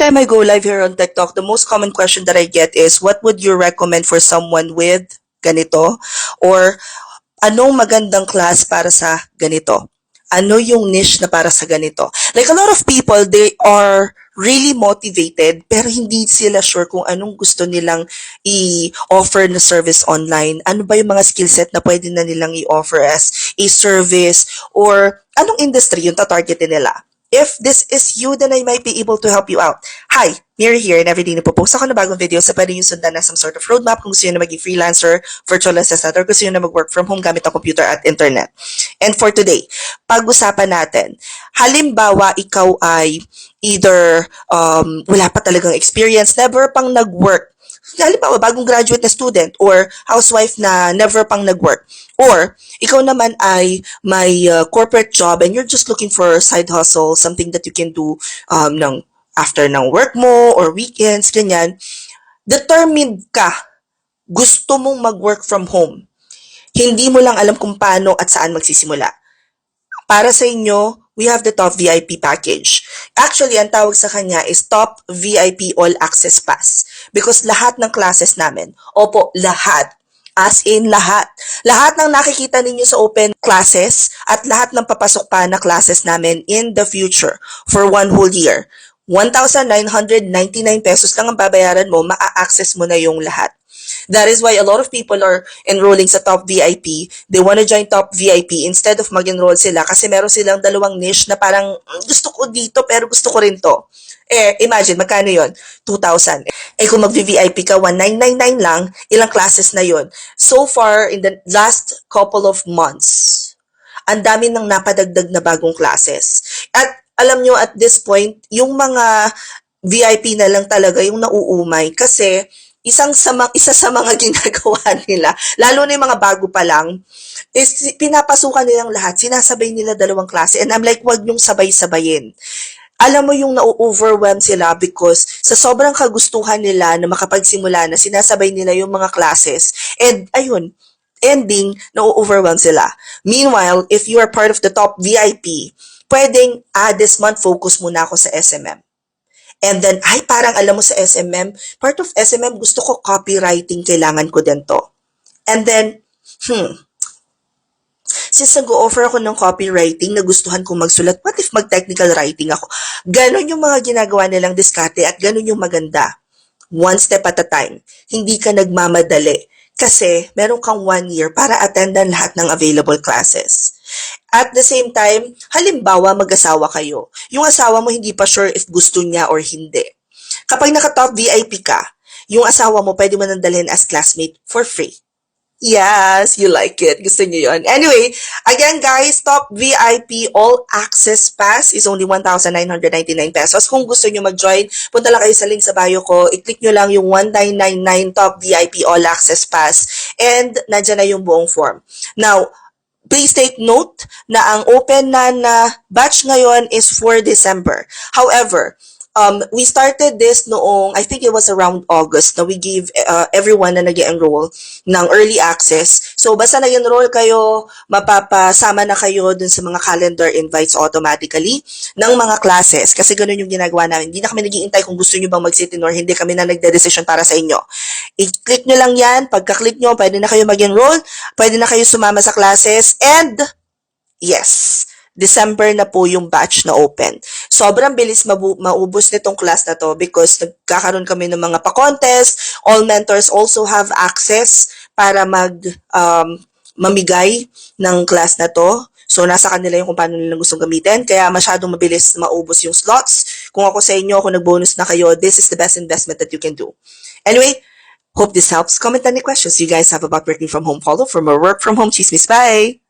time I go live here on TikTok, the most common question that I get is, what would you recommend for someone with ganito? Or anong magandang class para sa ganito? Ano yung niche na para sa ganito? Like a lot of people, they are really motivated pero hindi sila sure kung anong gusto nilang i-offer na service online. Ano ba yung mga skill set na pwede na nilang i-offer as a service or anong industry yung tatargetin nila? If this is you, then I might be able to help you out. Hi, Miri here, and every day napopost ako ng bagong video sa pwede yung sundan na some sort of roadmap kung gusto nyo na maging freelancer, virtual assistant, or gusto nyo na mag-work from home gamit ang computer at internet. And for today, pag-usapan natin, halimbawa ikaw ay either wala pa talagang experience, never pang nag-work, halimbawa bagong graduate na student or housewife na never pang nag-work. Or, ikaw naman ay may corporate job and you're just looking for side hustle, something that you can do after ng work mo or weekends, ganyan. Determined ka, gusto mong mag-work from home. Hindi mo lang alam kung paano at saan magsisimula. Para sa inyo, we have the Top VIP package. Actually, ang tawag sa kanya is Top VIP All Access Pass. Because lahat ng classes namin, opo, lahat, as in lahat. Lahat ng nakikita ninyo sa open classes at lahat ng papasok pa na classes namin in the future for 1 whole year. 1,999 pesos lang ang babayaran mo, maa-access mo na yung lahat. That is why a lot of people are enrolling sa Top VIP. They want to join Top VIP instead of mag-enroll sila kasi meron silang dalawang niche na parang gusto ko dito pero gusto ko rin to. Imagine, magkano yon? 2,000. Kung mag-VIP ka, 1,999 lang, ilang classes na yon. So far, in the last couple of months, ang dami ng napadagdag na bagong classes. At alam nyo, at this point, yung mga VIP na lang talaga yung nauumay kasi isa sa mga ginagawa nila, lalo na yung mga bago pa lang, is pinapasukan nilang lahat, sinasabay nila dalawang klase. And I'm like, wag nyong sabay-sabayin. Alam mo yung na-overwhelm sila because sa sobrang kagustuhan nila na makapagsimula na sinasabay nila yung mga classes. And ayun, ending, na-overwhelm sila. Meanwhile, if you are part of the Top VIP, pwedeng, this month focus muna ako sa SMM. And then, parang alam mo sa SMM, part of SMM, gusto ko copywriting, kailangan ko din to. And then, since nag-o-offer ako ng copywriting, nagustuhan kong magsulat, what if mag-technical writing ako? Ganon yung mga ginagawa nilang diskarte at ganon yung maganda. One step at a time. Hindi ka nagmamadali. Kasi meron kang 1 year para attendan lahat ng available classes. At the same time, halimbawa mag-asawa kayo. Yung asawa mo hindi pa sure if gusto niya or hindi. Kapag naka-Top VIP ka, yung asawa mo pwede mo nang dalhin as classmate for free. Yes, you like it. Gusto niyo yun. Anyway, again guys, Top VIP All Access Pass is only 1,999 pesos. Kung gusto niyo mag-join, punta lang kayo sa link sa bio ko. I-click nyo lang yung 1999 Top VIP All Access Pass and nandyan na yung buong form. Now, please take note na ang open na batch ngayon is for December. However, we started this noong, I think it was around August, na we gave everyone na nag-enroll ng early access. So, basta nag-enroll kayo, mapapasama na kayo dun sa mga calendar invites automatically ng mga classes. Kasi ganun yung ginagawa namin. Hindi na kami nag-iintay kung gusto nyo bang mag-sit-in or hindi, kami na nagde-decision para sa inyo. I-click nyo lang yan. Pagka-click nyo, pwede na kayo mag-enroll, pwede na kayo sumama sa classes, and yes, December na po yung batch na open. Sobrang bilis maubos nitong class na to because nagkakaroon kami ng mga pa-contest. All mentors also have access para mamigay ng class na to. So, nasa kanila yung kung paano nila gustong gamitin. Kaya masyadong mabilis maubos yung slots. Kung ako sa inyo, kung nag-bonus na kayo, this is the best investment that you can do. Anyway, hope this helps. Comment any questions you guys have about working from home. Follow for more work from home chismis. Bye!